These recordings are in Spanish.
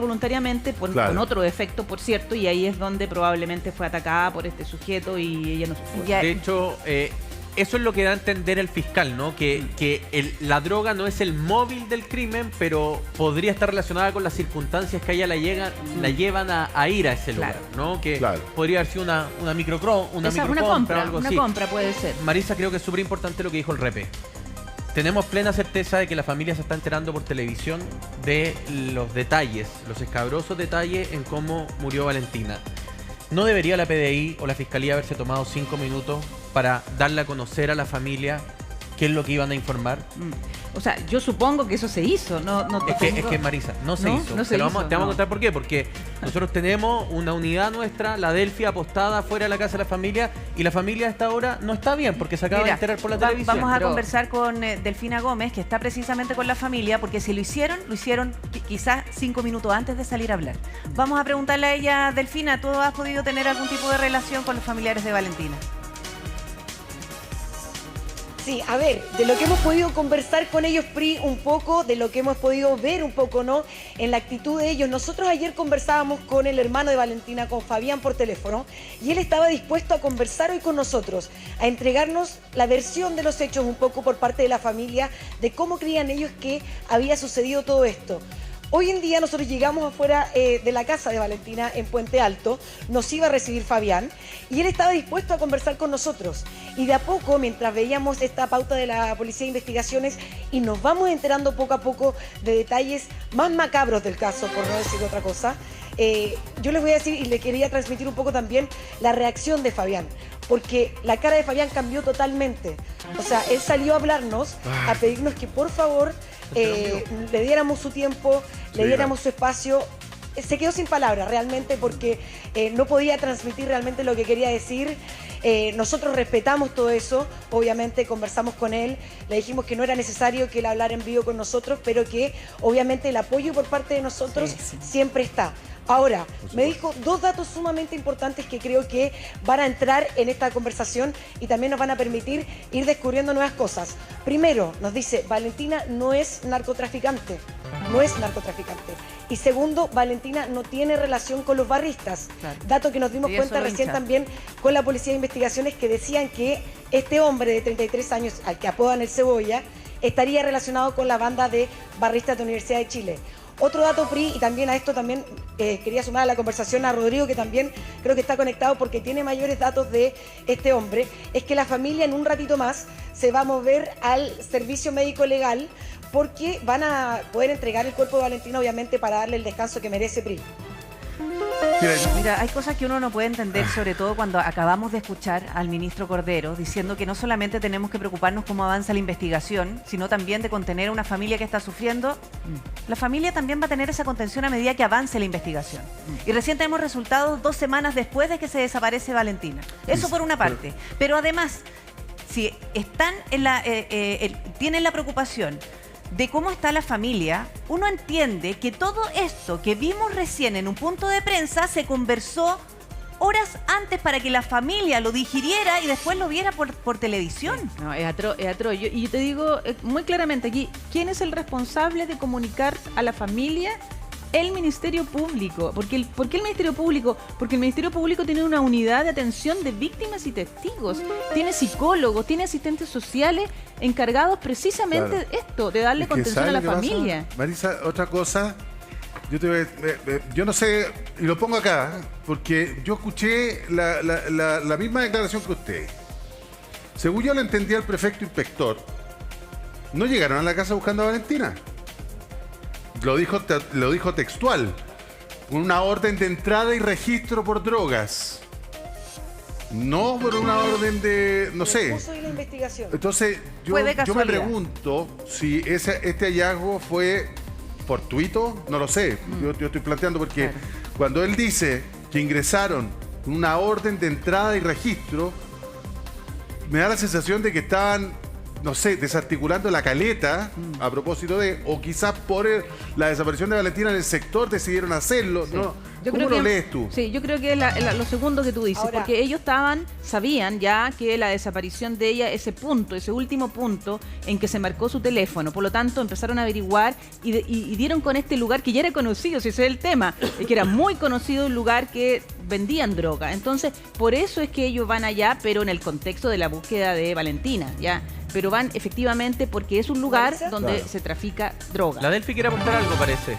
voluntariamente con otro efecto, por cierto, y ahí es donde probablemente fue atacada por este sujeto y ella no supo. De hecho, eso es lo que da a entender el fiscal, ¿no? Que la droga no es el móvil del crimen, pero podría estar relacionada con las circunstancias que a ella la llevan a ir a ese lugar, ¿no? Que podría haber sido una microcompra o algo así. Una compra puede ser. Marisa, creo que es súper importante lo que dijo el Repe. Tenemos plena certeza de que la familia se está enterando por televisión de los detalles, los escabrosos detalles en cómo murió Valentina. ¿No debería la PDI o la Fiscalía haberse tomado 5 minutos para darle a conocer a la familia qué es lo que iban a informar? O sea, yo supongo que eso se hizo. Es que Marisa, no se hizo. Te vamos a contar por qué. Porque nosotros tenemos una unidad nuestra, la Delphi, apostada fuera de la casa de la familia, y la familia a esta hora no está bien porque se acaba de enterar por la televisión. Vamos a conversar con Delfina Gómez, que está precisamente con la familia, porque si lo hicieron quizás 5 minutos antes de salir a hablar. Vamos a preguntarle a ella, Delfina, ¿tú has podido tener algún tipo de relación con los familiares de Valentina? Sí, a ver, de lo que hemos podido conversar con ellos, Pri, un poco, de lo que hemos podido ver un poco, ¿no? En la actitud de ellos. Nosotros ayer conversábamos con el hermano de Valentina, con Fabián, por teléfono, y él estaba dispuesto a conversar hoy con nosotros, a entregarnos la versión de los hechos un poco por parte de la familia, de cómo creían ellos que había sucedido todo esto. Hoy en día nosotros llegamos afuera de la casa de Valentina en Puente Alto, nos iba a recibir Fabián y él estaba dispuesto a conversar con nosotros. Y de a poco, mientras veíamos esta pauta de la Policía de Investigaciones y nos vamos enterando poco a poco de detalles más macabros del caso, por no decir otra cosa, yo les voy a decir y le quería transmitir un poco también la reacción de Fabián, porque la cara de Fabián cambió totalmente. O sea, él salió a hablarnos, a pedirnos que por favor le diéramos su tiempo, le diéramos su espacio. Se quedó sin palabras realmente porque no podía transmitir realmente lo que quería decir. Nosotros respetamos todo eso, obviamente conversamos con él, le dijimos que no era necesario que él hablara en vivo con nosotros, pero que obviamente el apoyo por parte de nosotros siempre está. Ahora, me dijo 2 datos sumamente importantes que creo que van a entrar en esta conversación y también nos van a permitir ir descubriendo nuevas cosas. Primero, nos dice, Valentina no es narcotraficante, no es narcotraficante. Y segundo, Valentina no tiene relación con los barristas. Dato que nos dimos cuenta recién también con la Policía de Investigaciones, que decían que este hombre de 33 años, al que apodan el Cebolla, estaría relacionado con la banda de barristas de la Universidad de Chile. Otro dato, Pri, y también a esto también quería sumar a la conversación a Rodrigo, que también creo que está conectado porque tiene mayores datos de este hombre, es que la familia en un ratito más se va a mover al servicio médico legal porque van a poder entregar el cuerpo de Valentina, obviamente, para darle el descanso que merece, Pri. Mira, hay cosas que uno no puede entender, sobre todo cuando acabamos de escuchar al ministro Cordero diciendo que no solamente tenemos que preocuparnos cómo avanza la investigación, sino también de contener a una familia que está sufriendo. La familia también va a tener esa contención a medida que avance la investigación. Y recién tenemos resultados 2 semanas después de que se desaparece Valentina. Eso por una parte. Pero además, si están tienen la preocupación de cómo está la familia, uno entiende que todo esto que vimos recién en un punto de prensa se conversó horas antes para que la familia lo digiriera y después lo viera por televisión. No, es atroz, es atroz. Y yo te digo muy claramente aquí, ¿quién es el responsable de comunicar a la familia? El Ministerio Público. ¿Por qué el Ministerio Público? Porque el Ministerio Público tiene una unidad de atención de víctimas y testigos. Tiene psicólogos, tiene asistentes sociales encargados precisamente de esto, de darle contención a la familia. Marisa, otra cosa, yo no sé, y lo pongo acá, porque yo escuché la misma declaración que usted. Según yo lo entendía el prefecto inspector, no llegaron a la casa buscando a Valentina. Lo dijo textual. Una orden de entrada y registro por drogas. No por una orden de... no sé. La investigación. Entonces, yo me pregunto si este hallazgo fue fortuito. No lo sé. Yo estoy planteando porque cuando él dice que ingresaron con una orden de entrada y registro, me da la sensación de que estaban no sé, desarticulando la caleta a propósito de, o quizás por la desaparición de Valentina en el sector decidieron hacerlo, ¿no? ¿Cómo lo lees tú? Sí, yo creo que es lo segundo que tú dices, Ahora, porque ellos sabían ya que la desaparición de ella, ese último punto en que se marcó su teléfono, por lo tanto empezaron a averiguar y dieron con este lugar que ya era conocido, si ese es el tema, que era muy conocido, un lugar que vendían droga. Entonces, por eso es que ellos van allá, pero en el contexto de la búsqueda de Valentina, ya. Pero van efectivamente porque es un lugar ¿Marisa? donde Claro. se trafica droga. La Delphi quiere aportar algo, parece.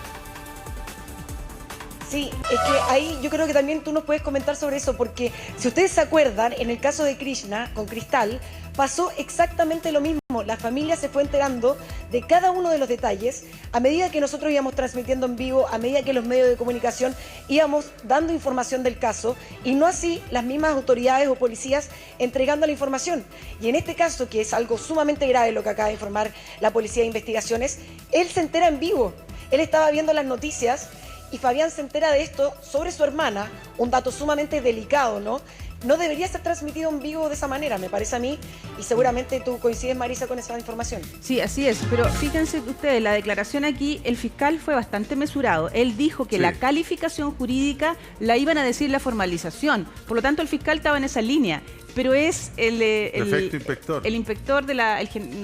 Sí, es que ahí yo creo que también tú nos puedes comentar sobre eso, porque si ustedes se acuerdan, en el caso de Krishna con Cristal, pasó exactamente lo mismo. La familia se fue enterando de cada uno de los detalles a medida que nosotros íbamos transmitiendo en vivo, a medida que los medios de comunicación íbamos dando información del caso, y no así las mismas autoridades o policías entregando la información. Y en este caso, que es algo sumamente grave lo que acaba de informar la Policía de Investigaciones, él se entera en vivo. Él estaba viendo las noticias y Fabián se entera de esto sobre su hermana, un dato sumamente delicado, ¿no? No debería ser transmitido en vivo de esa manera, me parece a mí, y seguramente tú coincides, Marisa, con esa información. Sí, así es, pero fíjense ustedes, la declaración aquí, el fiscal fue bastante mesurado. Él dijo que Sí. la calificación jurídica la iban a decir la formalización, por lo tanto el fiscal estaba en esa línea, pero es el Perfecto, inspector. el inspector de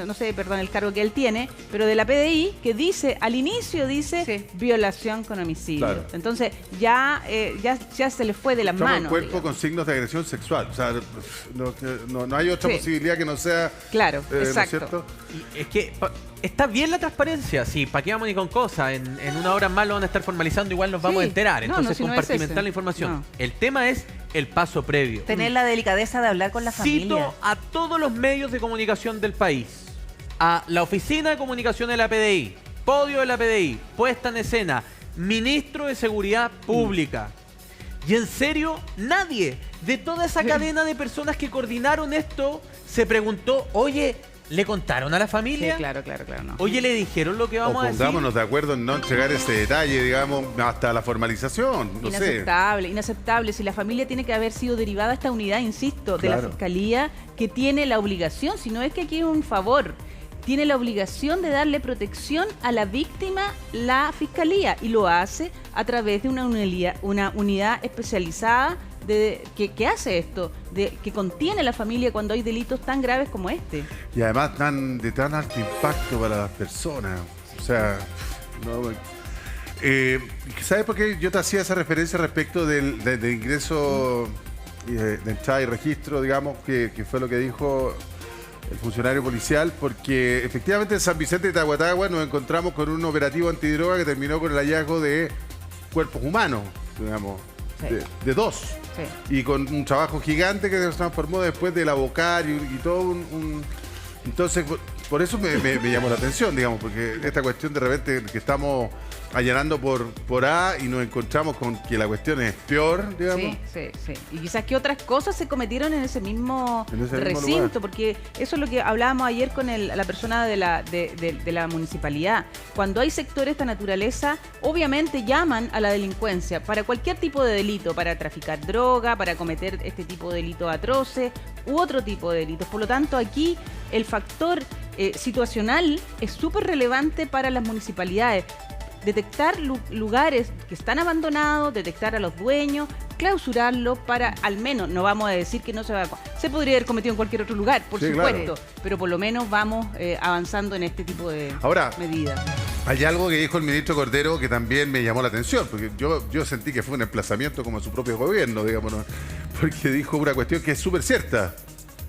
no sé, perdón, el cargo que él tiene, pero de la PDI, que dice, al inicio dice Sí. violación con homicidio. Claro. Entonces ya se le fue de las Somos manos. un cuerpo digamos. con signos de agresión sexual. O sea, no hay otra Sí. posibilidad que no sea. Claro, ¿no es exacto. cierto? Y es que está bien la transparencia, sí, ¿para qué vamos ni con cosas? En una hora más lo van a estar formalizando, igual nos vamos a Sí. enterar. No, Entonces, si no es compartimentar ese. la información. No. El tema es el paso previo. Tener la delicadeza de hablar con la familia. Cito a todos los medios de comunicación del país, a la Oficina de Comunicación de la PDI, podio de la PDI, puesta en escena, ministro de Seguridad Pública. Y en serio, nadie de toda esa cadena de personas que coordinaron esto se preguntó, oye, ¿le contaron a la Sí, familia? claro, no. Oye, ¿le dijeron lo que O vamos a decir? pongámonos de acuerdo en no entregar ese detalle, digamos, hasta la formalización. No sé. Inaceptable, inaceptable. Si la familia tiene que haber sido derivada a esta unidad, insisto, de la Claro. Fiscalía, que tiene la obligación, si no es que aquí es un favor, tiene la obligación de darle protección a la víctima la Fiscalía, y lo hace a través de una unidad especializada que hace esto, que contiene a la familia cuando hay delitos tan graves como este. Y además de tan alto impacto para las personas. O sea, no, ¿sabes por qué yo te hacía esa referencia respecto del ingreso de entrada y registro, digamos, que fue lo que dijo el funcionario policial? Porque efectivamente en San Vicente de Tahuatahua nos encontramos con un operativo antidroga que terminó con el hallazgo de cuerpos humanos, digamos, Sí. de dos. Sí. Y con un trabajo gigante que se transformó después del abocar y todo Entonces, por eso me llamó la atención, digamos, porque esta cuestión de repente que estamos allanando por A y nos encontramos con que la cuestión es peor, digamos. Sí. Y quizás que otras cosas se cometieron en ese mismo En ese mismo recinto, lugar. porque eso es lo que hablábamos ayer con la persona de la municipalidad. Cuando hay sectores de esta naturaleza, obviamente llaman a la delincuencia para cualquier tipo de delito, para traficar droga, para cometer este tipo de delitos atroces u otro tipo de delitos. Por lo tanto, aquí el factor situacional es súper relevante para las municipalidades. Detectar lugares que están abandonados, detectar a los dueños, clausurarlos para, al menos, no vamos a decir que no se va a... Se podría haber cometido en cualquier otro lugar, por Sí, supuesto, claro. pero por lo menos vamos avanzando en este tipo de Ahora, medidas. hay algo que dijo el ministro Cordero que también me llamó la atención, porque yo sentí que fue un emplazamiento como a su propio gobierno, digamos, ¿no? Porque dijo una cuestión que es súper cierta,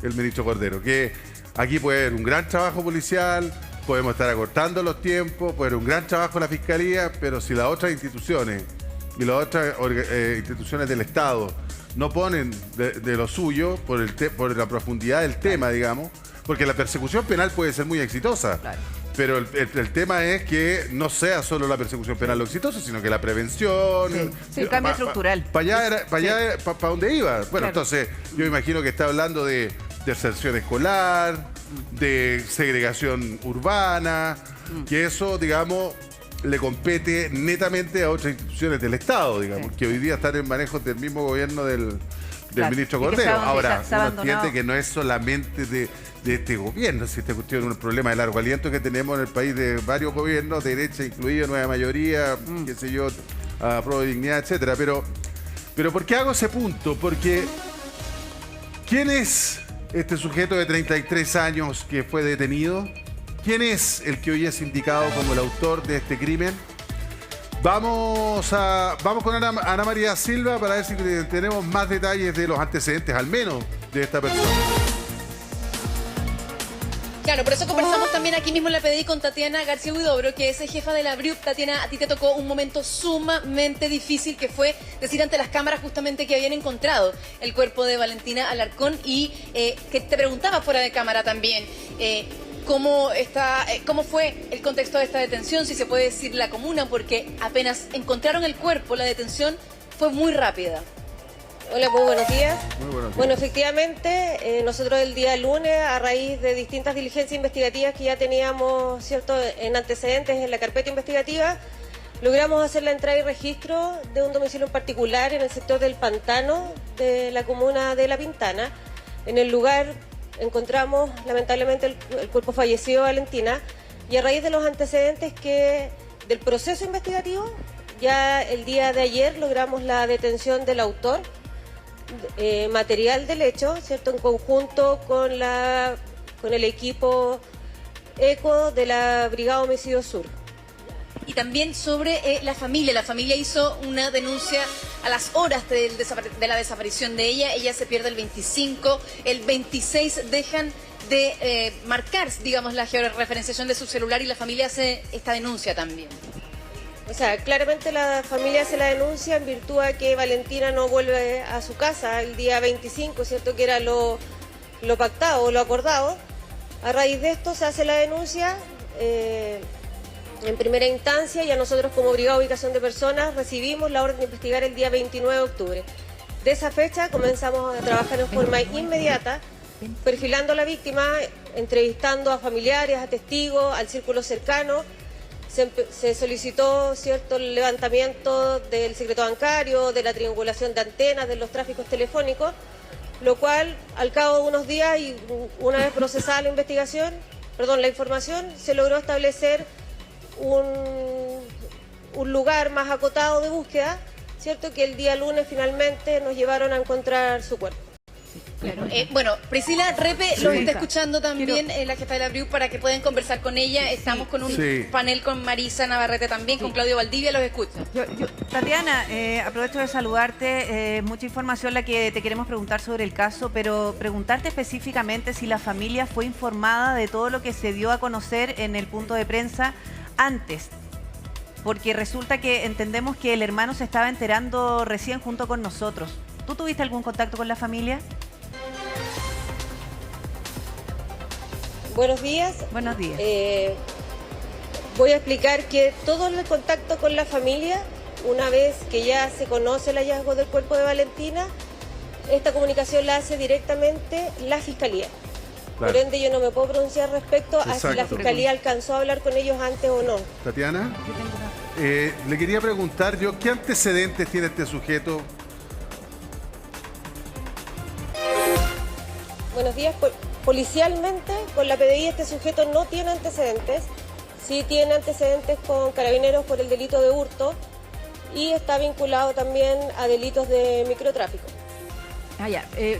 el ministro Cordero, que aquí puede haber un gran trabajo policial, podemos estar acortando los tiempos, puede haber un gran trabajo en la Fiscalía, pero si las otras instituciones y las otras instituciones del Estado no ponen de lo suyo por la profundidad del tema, digamos, porque la persecución penal puede ser muy exitosa. Claro. Pero el tema es que no sea solo la persecución penal lo exitoso, sino que la prevención. Sí, el cambio estructural. Para dónde iba. Bueno, Claro. entonces yo imagino que está hablando de deserción escolar, de segregación urbana, que eso, digamos, le compete netamente a otras instituciones del Estado, digamos, Sí. que hoy día están en manejo del mismo gobierno del Claro, ministro y que Cordero. se ha- Ahora, se ha uno abandonado. entiende que no es solamente de este gobierno, si esta cuestión es un problema de largo aliento que tenemos en el país de varios gobiernos, de derecha incluido, nueva mayoría, qué sé yo, Pro Dignidad, etcétera. Pero ¿por qué hago ese punto? Porque ¿quién es este sujeto de 33 años que fue detenido? ¿Quién es el que hoy es indicado como el autor de este crimen? Vamos con Ana María Silva para ver si tenemos más detalles de los antecedentes, al menos, de esta persona. Claro, por eso conversamos también aquí mismo en la PDI con Tatiana García Huidobro, que es jefa de la BRIUP. Tatiana, a ti te tocó un momento sumamente difícil, que fue decir ante las cámaras justamente que habían encontrado el cuerpo de Valentina Alarcón y que te preguntaba fuera de cámara también cómo fue el contexto de esta detención, si se puede decir la comuna, porque apenas encontraron el cuerpo, la detención fue muy rápida. Hola, muy buenos días. Muy buenos días. Bueno, efectivamente, nosotros el día lunes, a raíz de distintas diligencias investigativas que ya teníamos, ¿cierto?, en antecedentes en la carpeta investigativa, logramos hacer la entrada y registro de un domicilio en particular en el sector del Pantano de la comuna de La Pintana. En el lugar encontramos, lamentablemente, el cuerpo fallecido de Valentina, y a raíz de los antecedentes del proceso investigativo, ya el día de ayer logramos la detención del autor material del hecho, ¿cierto?, en conjunto con el equipo ECO de la Brigada Homicidio Sur. Y también sobre la familia hizo una denuncia a las horas de la desaparición de ella. Ella se pierde el 25, el 26 dejan de marcar, digamos, la georreferenciación de su celular, y la familia hace esta denuncia también. O sea, claramente la familia hace la denuncia en virtud a que Valentina no vuelve a su casa el día 25, ¿cierto?, que era lo pactado o lo acordado. A raíz de esto se hace la denuncia en primera instancia, y a nosotros como Brigada de Ubicación de Personas recibimos la orden de investigar el día 29 de octubre. De esa fecha comenzamos a trabajar en forma inmediata, perfilando a la víctima, entrevistando a familiares, a testigos, al círculo cercano. Se solicitó, ¿cierto?, el levantamiento del secreto bancario, de la triangulación de antenas, de los tráficos telefónicos, lo cual al cabo de unos días y una vez procesada la información, se logró establecer un lugar más acotado de búsqueda, ¿cierto?, que el día lunes finalmente nos llevaron a encontrar su cuerpo. Claro. Bueno, Priscila Repe los está escuchando también, la jefa de la BRIU, para que puedan conversar con ella. Estamos con un panel con Marisa Navarrete también, con Claudio Valdivia, los escucha. Tatiana, aprovecho de saludarte. Mucha información la que te queremos preguntar sobre el caso, pero preguntarte específicamente si la familia fue informada de todo lo que se dio a conocer en el punto de prensa antes. Porque resulta que entendemos que el hermano se estaba enterando recién junto con nosotros. ¿Tú tuviste algún contacto con la familia? Buenos días. Buenos días. Voy a explicar que todo el contacto con la familia, una vez que ya se conoce el hallazgo del cuerpo de Valentina, esta comunicación la hace directamente la Fiscalía. Claro. Por ende, yo no me puedo pronunciar respecto a si la Fiscalía alcanzó a hablar con ellos antes o no. Tatiana, le quería preguntar yo, ¿qué antecedentes tiene este sujeto? Buenos días. Policialmente, con la PDI, este sujeto no tiene antecedentes. Sí tiene antecedentes con Carabineros por el delito de hurto y está vinculado también a delitos de microtráfico.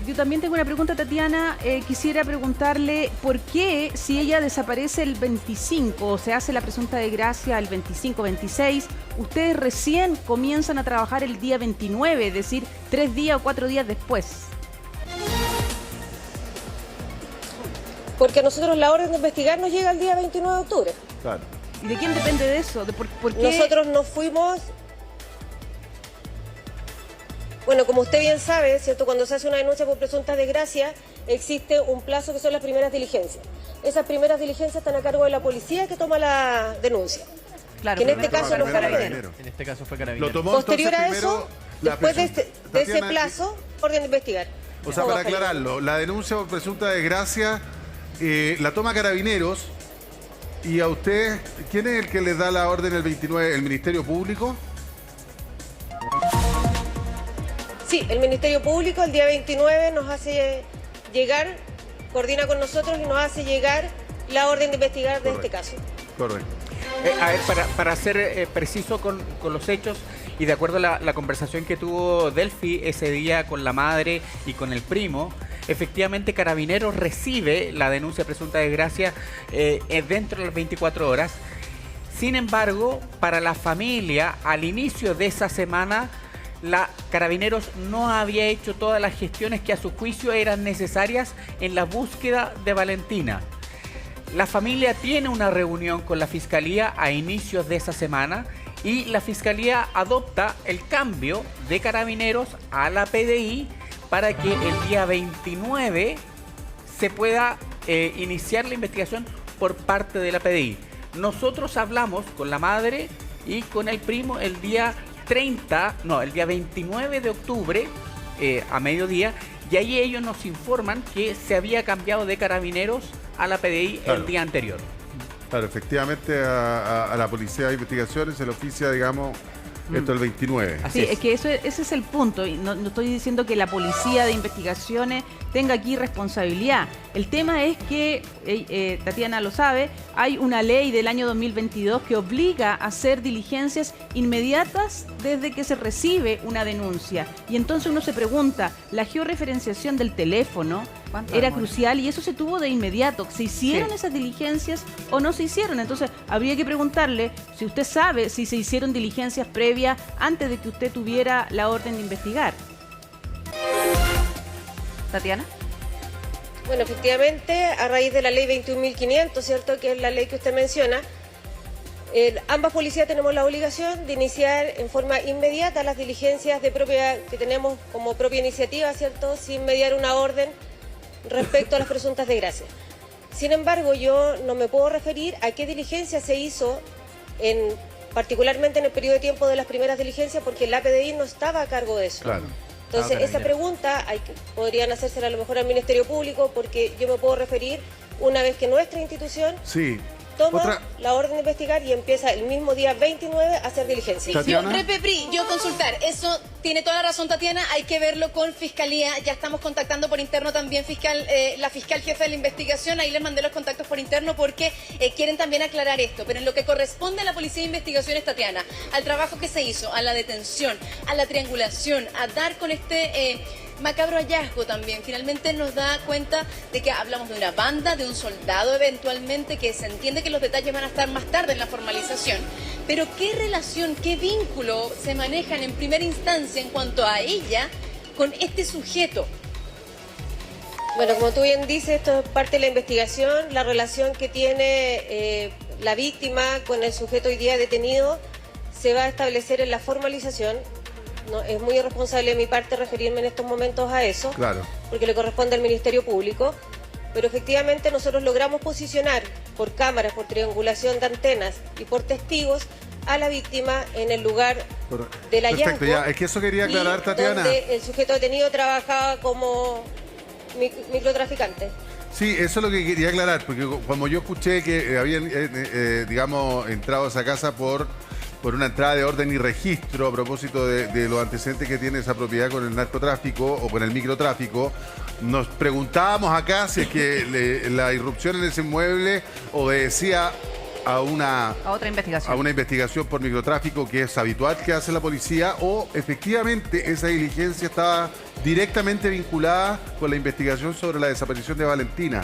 Yo también tengo una pregunta, Tatiana. Quisiera preguntarle por qué, si ella desaparece el 25 o se hace la presunta desgracia el 25-26, ustedes recién comienzan a trabajar el día 29, es decir, 3 días o 4 días después. Porque a nosotros la orden de investigar nos llega el día 29 de octubre. Claro. ¿Y de quién depende de eso? ¿Por qué? Nosotros nos fuimos... Bueno, como usted bien sabe, ¿cierto?, cuando se hace una denuncia por presunta desgracia, existe un plazo que son las primeras diligencias. Esas primeras diligencias están a cargo de la policía que toma la denuncia. Claro, que en este caso no fue Carabineros. En este caso fue Carabineros. Lo tomó Posterior a entonces eso, primero la después de ese Tatiana, plazo, orden de investigar. O sea, para aclararlo, la denuncia por presunta desgracia la toma Carabineros, y a usted, ¿quién es el que les da la orden el 29? ¿El Ministerio Público? Sí, el Ministerio Público el día 29 nos hace llegar, coordina con nosotros y nos hace llegar la orden de investigar de este caso. Correcto. A ver, para ser preciso con los hechos y de acuerdo a la conversación que tuvo Delphi ese día con la madre y con el primo, efectivamente Carabineros recibe la denuncia de presunta desgracia dentro de las 24 horas. Sin embargo, para la familia, al inicio de esa semana, Carabineros no había hecho todas las gestiones que a su juicio eran necesarias en la búsqueda de Valentina. La familia tiene una reunión con la Fiscalía a inicios de esa semana y la Fiscalía adopta el cambio de Carabineros a la PDI para que el día 29 se pueda iniciar la investigación por parte de la PDI. Nosotros hablamos con la madre y con el primo el día 29 de octubre a mediodía, y ahí ellos nos informan que se había cambiado de Carabineros a la PDI el día anterior. Claro, efectivamente a la Policía de Investigaciones se le oficia, digamos, esto el 29. Sí, es que ese es el punto. Y no estoy diciendo que la Policía de Investigaciones tenga aquí responsabilidad. El tema es que, Tatiana lo sabe, hay una ley del año 2022 que obliga a hacer diligencias inmediatas desde que se recibe una denuncia. Y entonces uno se pregunta, la georreferenciación del teléfono era crucial y eso se tuvo de inmediato. ¿Se hicieron esas diligencias o no se hicieron? Entonces habría que preguntarle si usted sabe si se hicieron diligencias previas antes de que usted tuviera la orden de investigar. Tatiana. Bueno, efectivamente, a raíz de la ley 21.500, ¿cierto?, que es la ley que usted menciona, ambas policías tenemos la obligación de iniciar en forma inmediata las diligencias que tenemos como propia iniciativa, ¿cierto?, sin mediar una orden respecto a las presuntas desgracias. Sin embargo, yo no me puedo referir a qué diligencia se hizo, particularmente en el periodo de tiempo de las primeras diligencias, porque la PDI no estaba a cargo de eso. Claro. Entonces, esa pregunta podrían hacérsela a lo mejor al Ministerio Público, porque yo me puedo referir una vez que nuestra institución toma la orden de investigar y empieza el mismo día 29 a hacer diligencias. Yo consultar, eso tiene toda la razón Tatiana, hay que verlo con Fiscalía, ya estamos contactando por interno también la fiscal jefe de la investigación, ahí les mandé los contactos por interno porque quieren también aclarar esto, pero en lo que corresponde a la Policía de Investigaciones, Tatiana, al trabajo que se hizo, a la detención, a la triangulación, a dar con este macabro hallazgo también, finalmente nos da cuenta de que hablamos de una banda, de un soldado eventualmente, que se entiende que los detalles van a estar más tarde en la formalización, pero ¿qué relación, qué vínculo se manejan en primera instancia en cuanto a ella con este sujeto? Bueno, como tú bien dices, esto es parte de la investigación, la relación que tiene la víctima con el sujeto hoy día detenido se va a establecer en la formalización. No, es muy irresponsable de mi parte referirme en estos momentos a eso, porque le corresponde al Ministerio Público, pero efectivamente nosotros logramos posicionar por cámaras, por triangulación de antenas y por testigos a la víctima en el lugar del hallazgo. Perfecto, ya, es que eso quería aclarar, Tatiana. Donde el sujeto detenido trabajaba como microtraficante. Sí, eso es lo que quería aclarar, porque como yo escuché que habían, digamos, entrado a esa casa por una entrada de orden y registro a propósito de los antecedentes que tiene esa propiedad con el narcotráfico o con el microtráfico, nos preguntábamos acá si es que la irrupción en ese inmueble obedecía a una investigación por microtráfico que es habitual que hace la policía, o efectivamente esa diligencia estaba directamente vinculada con la investigación sobre la desaparición de Valentina.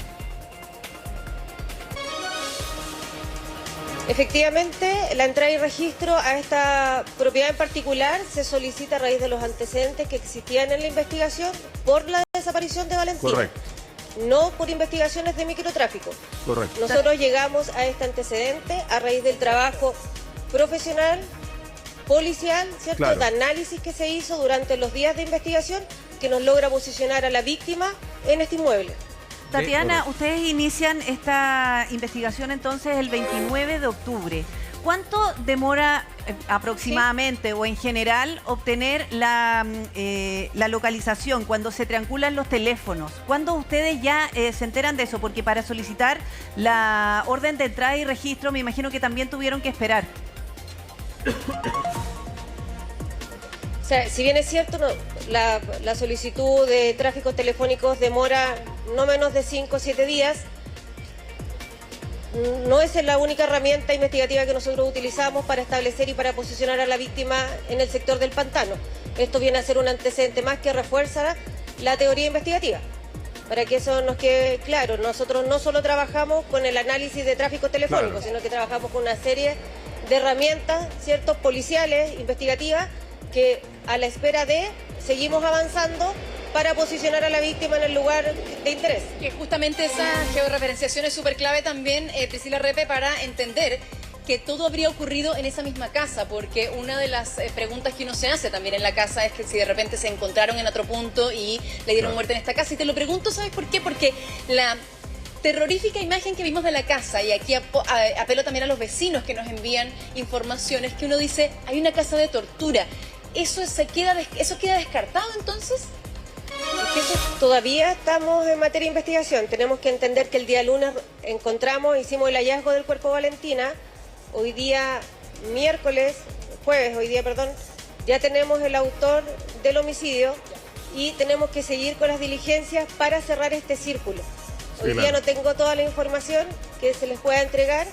Efectivamente, la entrada y registro a esta propiedad en particular se solicita a raíz de los antecedentes que existían en la investigación por la desaparición de Valentina. Correcto. No por investigaciones de microtráfico. Correcto. Nosotros llegamos a este antecedente a raíz del trabajo profesional, policial, ¿cierto?, de análisis que se hizo durante los días de investigación que nos logra posicionar a la víctima en este inmueble. Tatiana, ustedes inician esta investigación entonces el 29 de octubre. ¿Cuánto demora aproximadamente o en general obtener la localización cuando se triangulan los teléfonos? ¿Cuándo ustedes ya se enteran de eso? Porque para solicitar la orden de entrada y registro me imagino que también tuvieron que esperar. O sea, si bien es cierto, la solicitud de tráficos telefónicos demora no menos de 5 o 7 días, no es la única herramienta investigativa que nosotros utilizamos para establecer y para posicionar a la víctima en el sector del pantano. Esto viene a ser un antecedente más que refuerza la teoría investigativa. Para que eso nos quede claro, nosotros no solo trabajamos con el análisis de tráfico telefónico, Claro. sino que trabajamos con una serie de herramientas, ¿cierto?, policiales, investigativas, que a la espera de seguimos avanzando para posicionar a la víctima en el lugar de interés. Que justamente esa georreferenciación es súper clave también, Priscila Repe, para entender que todo habría ocurrido en esa misma casa, porque una de las preguntas que uno se hace también en la casa es que si de repente se encontraron en otro punto y le dieron muerte en esta casa. Y te lo pregunto, ¿sabes por qué? Porque la terrorífica imagen que vimos de la casa, y aquí apelo también a los vecinos que nos envían informaciones, que uno dice, hay una casa de tortura. ¿Eso queda descartado entonces? Es que eso todavía estamos en materia de investigación. Tenemos que entender que el día lunes hicimos el hallazgo del cuerpo de Valentina. Hoy día, ya tenemos el autor del homicidio y tenemos que seguir con las diligencias para cerrar este círculo. Hoy día no tengo toda la información que se les pueda entregar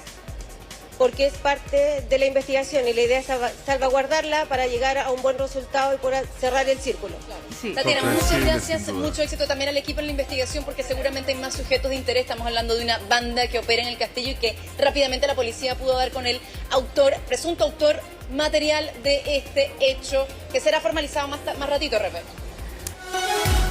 porque es parte de la investigación y la idea es salvaguardarla para llegar a un buen resultado y poder cerrar el círculo. Sí. Tatiana, muchas Comprensible, gracias, sin duda. mucho éxito también al equipo en la investigación, porque seguramente hay más sujetos de interés. Estamos hablando de una banda que opera en el castillo y que rápidamente la policía pudo dar con el presunto autor material de este hecho, que será formalizado más ratito, Repe.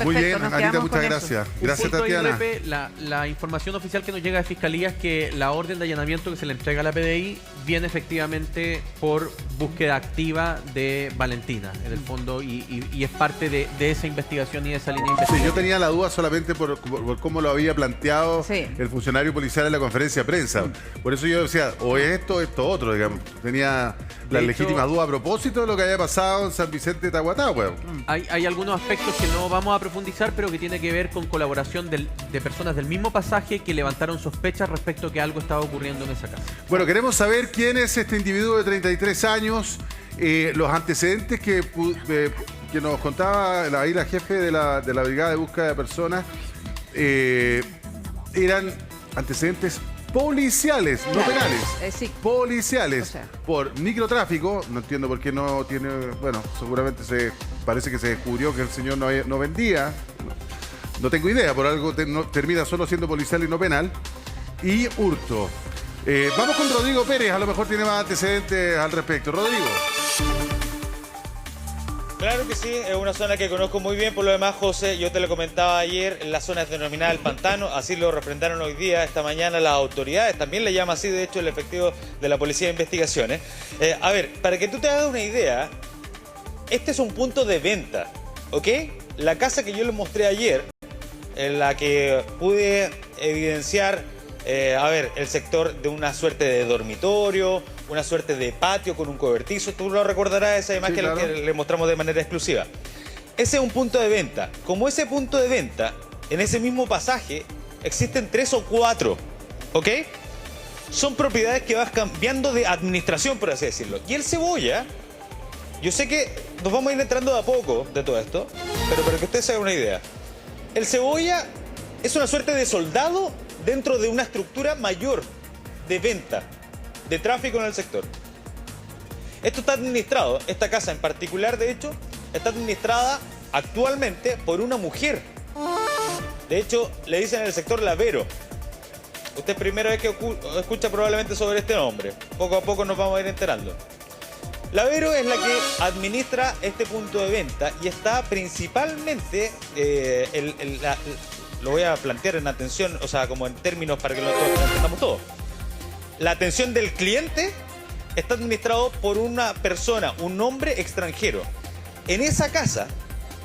Muy Perfecto, bien, nos Anita, quedamos muchas con eso. gracias. Un Gracias, punto ahí, Tatiana. Repe, la información oficial que nos llega de Fiscalía es que la orden de allanamiento que se le entrega a la PDI viene efectivamente por búsqueda activa de Valentina, en el fondo, y es parte de esa investigación y de esa línea Sí, investigativa. yo tenía la duda solamente por cómo lo había planteado Sí. el funcionario policial en la conferencia de prensa. Por eso yo decía, o es esto o esto otro, digamos. Tenía la De legítima hecho- duda a propósito de lo que había pasado en San Vicente de Tahuatá, weón. Hay algunos aspectos que no vamos a profundizar, pero que tiene que ver con colaboración de personas del mismo pasaje que levantaron sospechas respecto a que algo estaba ocurriendo en esa casa. Bueno, queremos saber quién es este individuo de 33 años, los antecedentes que nos contaba ahí la jefe de la Brigada de Búsqueda de Personas, eran antecedentes policiales, no Claro, penales. sí. Policiales, O sea. por microtráfico. No entiendo por qué no tiene, bueno, seguramente parece que se descubrió que el señor no vendía. No tengo idea, por algo termina solo siendo policial y no penal. Y hurto. Vamos con Rodrigo Pérez, a lo mejor tiene más antecedentes al respecto. Rodrigo. Claro que sí, es una zona que conozco muy bien. Por lo demás, José, yo te lo comentaba ayer, la zona es denominada El Pantano, así lo refrendaron hoy día, esta mañana las autoridades, también le llama así, de hecho, el efectivo de la Policía de Investigaciones. A ver, para que tú te hagas una idea, este es un punto de venta, ¿ok? La casa que yo les mostré ayer, en la que pude evidenciar, el sector de una suerte de dormitorio, una suerte de patio con un cobertizo. Tú lo recordarás, esa imagen Sí, claro. que le mostramos de manera exclusiva. Ese es un punto de venta. Como ese punto de venta, en ese mismo pasaje, existen 3 o 4, ¿ok? Son propiedades que vas cambiando de administración, por así decirlo. Y el Cebolla, yo sé que nos vamos a ir entrando de a poco de todo esto, pero para que ustedes se hagan una idea. El Cebolla es una suerte de soldado dentro de una estructura mayor de venta, de tráfico en el sector. Esto está administrado, esta casa en particular, de hecho, está administrada actualmente por una mujer. De hecho, le dicen en el sector la Vero. Usted es primera vez que escucha probablemente sobre este nombre. Poco a poco nos vamos a ir enterando. La Vero es la que administra este punto de venta y está principalmente, lo voy a plantear en atención, o sea, como en términos para que lo entendamos todo. La atención del cliente está administrado por una persona, un hombre extranjero. En esa casa,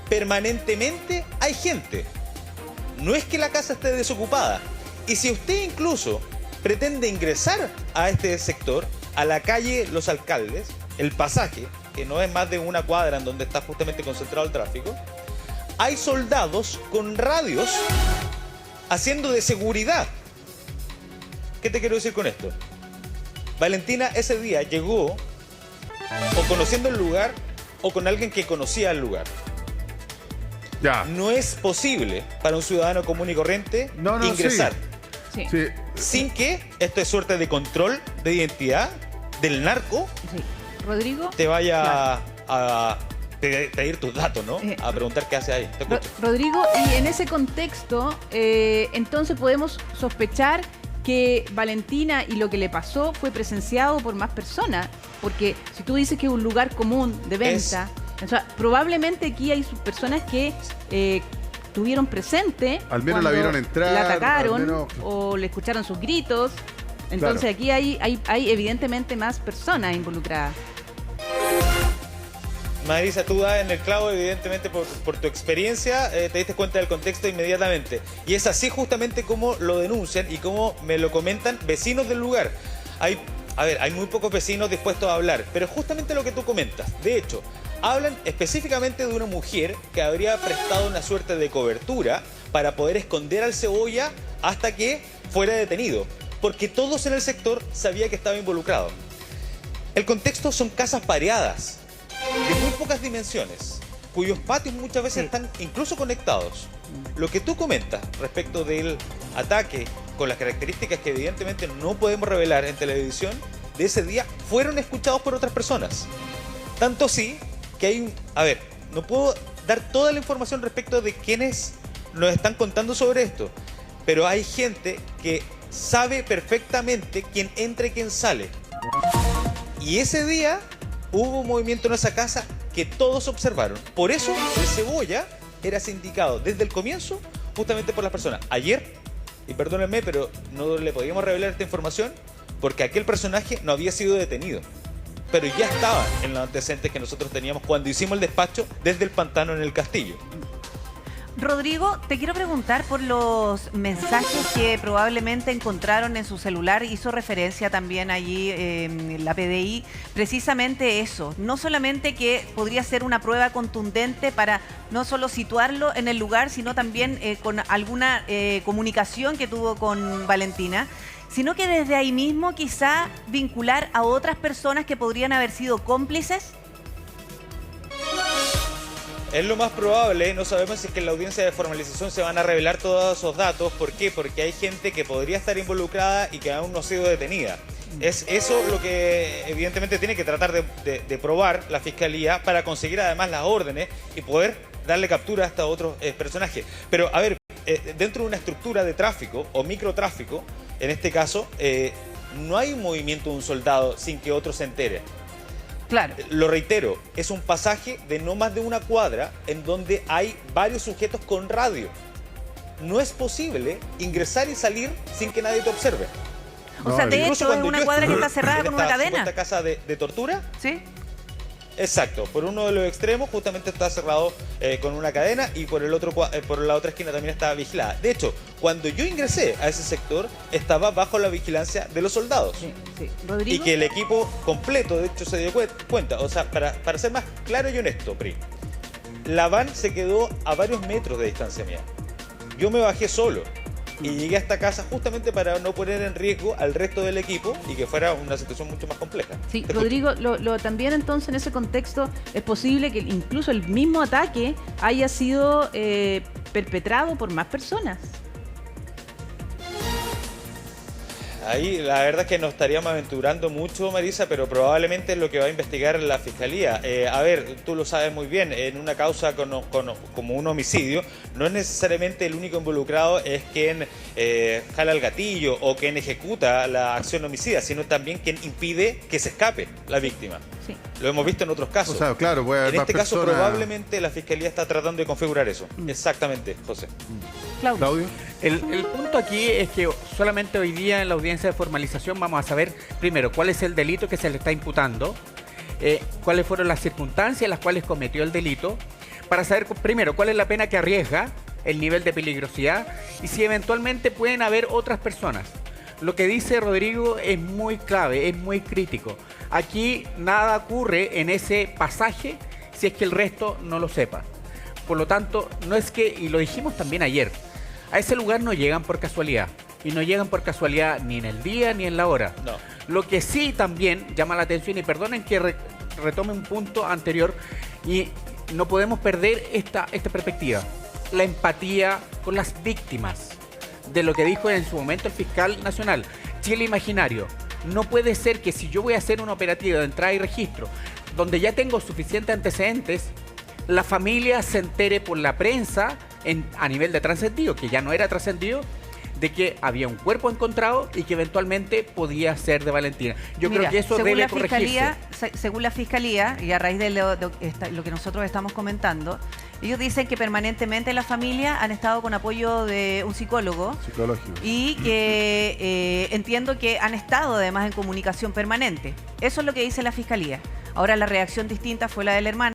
permanentemente hay gente. No es que la casa esté desocupada. Y si usted incluso pretende ingresar a este sector, a la calle Los Alcaldes, el pasaje, que no es más de una cuadra en donde está justamente concentrado el tráfico, hay soldados con radios haciendo de seguridad. ¿Qué te quiero decir con esto? Valentina ese día llegó, o conociendo el lugar, o con alguien que conocía el lugar. Ya. No es posible para un ciudadano común y corriente No, ingresar Sí. Sí. sin que esto es suerte de control de identidad del narco Sí. Rodrigo. te vaya Claro. a pedir tus datos, ¿no? A preguntar qué hace ahí. Te escucho. Rodrigo, y en ese contexto, entonces podemos sospechar que Valentina y lo que le pasó fue presenciado por más personas, porque si tú dices que es un lugar común de venta, o sea, probablemente aquí hay personas que tuvieron presente, Al menos la cuando vieron entrar, la atacaron al menos- o le escucharon sus gritos. Entonces Claro. aquí hay evidentemente más personas involucradas. Marisa, tú das en el clavo, evidentemente, por tu experiencia, te diste cuenta del contexto inmediatamente. Y es así justamente como lo denuncian y como me lo comentan vecinos del lugar. Hay muy pocos vecinos dispuestos a hablar, pero justamente lo que tú comentas. De hecho, hablan específicamente de una mujer que habría prestado una suerte de cobertura para poder esconder al Cebolla hasta que fuera detenido, porque todos en el sector sabían que estaba involucrado. El contexto son casas pareadas, de muy pocas dimensiones, cuyos patios muchas veces están incluso conectados. Lo que tú comentas respecto del ataque, con las características que evidentemente no podemos revelar en televisión, de ese día fueron escuchados por otras personas. Tanto sí que hay no puedo dar toda la información respecto de quiénes nos están contando sobre esto, pero hay gente que sabe perfectamente quién entra y quién sale. Y ese día hubo un movimiento en esa casa que todos observaron. Por eso el Cebolla era sindicado desde el comienzo justamente por las personas. Ayer, y perdónenme, pero no le podíamos revelar esta información porque aquel personaje no había sido detenido, pero ya estaba en los antecedentes que nosotros teníamos cuando hicimos el despacho desde el pantano en el castillo. Rodrigo, te quiero preguntar por los mensajes que probablemente encontraron en su celular. Hizo referencia también allí la PDI, precisamente eso. No solamente que podría ser una prueba contundente para no solo situarlo en el lugar, sino también con alguna comunicación que tuvo con Valentina, sino que desde ahí mismo quizá vincular a otras personas que podrían haber sido cómplices. Es lo más probable, no sabemos si es que en la audiencia de formalización se van a revelar todos esos datos. ¿Por qué? Porque hay gente que podría estar involucrada y que aún no ha sido detenida. Es eso lo que evidentemente tiene que tratar de probar la Fiscalía para conseguir además las órdenes y poder darle captura a estos otros personajes. Pero a ver, dentro de una estructura de tráfico o microtráfico, en este caso, no hay un movimiento de un soldado sin que otro se entere. Claro. Lo reitero, es un pasaje de no más de una cuadra en donde hay varios sujetos con radio. No es posible ingresar y salir sin que nadie te observe. O sea, de hecho, es una cuadra que está cerrada con una cadena. ¿Esta casa de tortura? ¿Sí? Exacto, por uno de los extremos justamente está cerrado con una cadena y por el otro por la otra esquina también está vigilada. De hecho, cuando yo ingresé a ese sector estaba bajo la vigilancia de los soldados. Sí, sí. Rodrigo. Y que el equipo completo, de hecho, se dio cuenta. O sea, para ser más claro y honesto, Pri, la van se quedó a varios metros de distancia mía. Yo me bajé solo y llegué a esta casa justamente para no poner en riesgo al resto del equipo y que fuera una situación mucho más compleja. Sí, Te Rodrigo, también entonces en ese contexto es posible que incluso el mismo ataque haya sido perpetrado por más personas. Ahí la verdad es que nos estaríamos aventurando mucho, Marisa, pero probablemente es lo que va a investigar la Fiscalía. A ver, tú lo sabes muy bien, en una causa como un homicidio, no es necesariamente el único involucrado es quien jala el gatillo o quien ejecuta la acción homicida, sino también quien impide que se escape la víctima. Sí. Lo hemos visto en otros casos. O sea, claro, puede haber En más este caso personas. probablemente la Fiscalía está tratando de configurar eso. Exactamente, José. Claudio. El punto aquí es que solamente hoy día en la audiencia de formalización vamos a saber primero cuál es el delito que se le está imputando, cuáles fueron las circunstancias en las cuales cometió el delito, para saber primero cuál es la pena que arriesga, el nivel de peligrosidad y si eventualmente pueden haber otras personas. Lo que dice Rodrigo es muy clave, es muy crítico. Aquí nada ocurre en ese pasaje si es que el resto no lo sepa. Por lo tanto, no es que, y lo dijimos también ayer, a ese lugar no llegan por casualidad. Y no llegan por casualidad ni en el día ni en la hora. No. Lo que sí también llama la atención, y perdonen que retome un punto anterior, Y no podemos perder esta perspectiva. La empatía con las víctimas. De lo que dijo en su momento el fiscal nacional. Chile imaginario. No puede ser que si yo voy a hacer una operativa de entrada y registro, donde ya tengo suficientes antecedentes, la familia se entere por la prensa a nivel de trascendido, que ya no era trascendido, de que había un cuerpo encontrado y que eventualmente podía ser de Valentina. Yo creo que eso debe corregirse. Según la Fiscalía, y a raíz de lo que nosotros estamos comentando, ellos dicen que permanentemente la familia han estado con apoyo de un psicólogo. Psicológico. Y que entiendo que han estado además en comunicación permanente. Eso es lo que dice la Fiscalía. Ahora la reacción distinta fue la del hermano.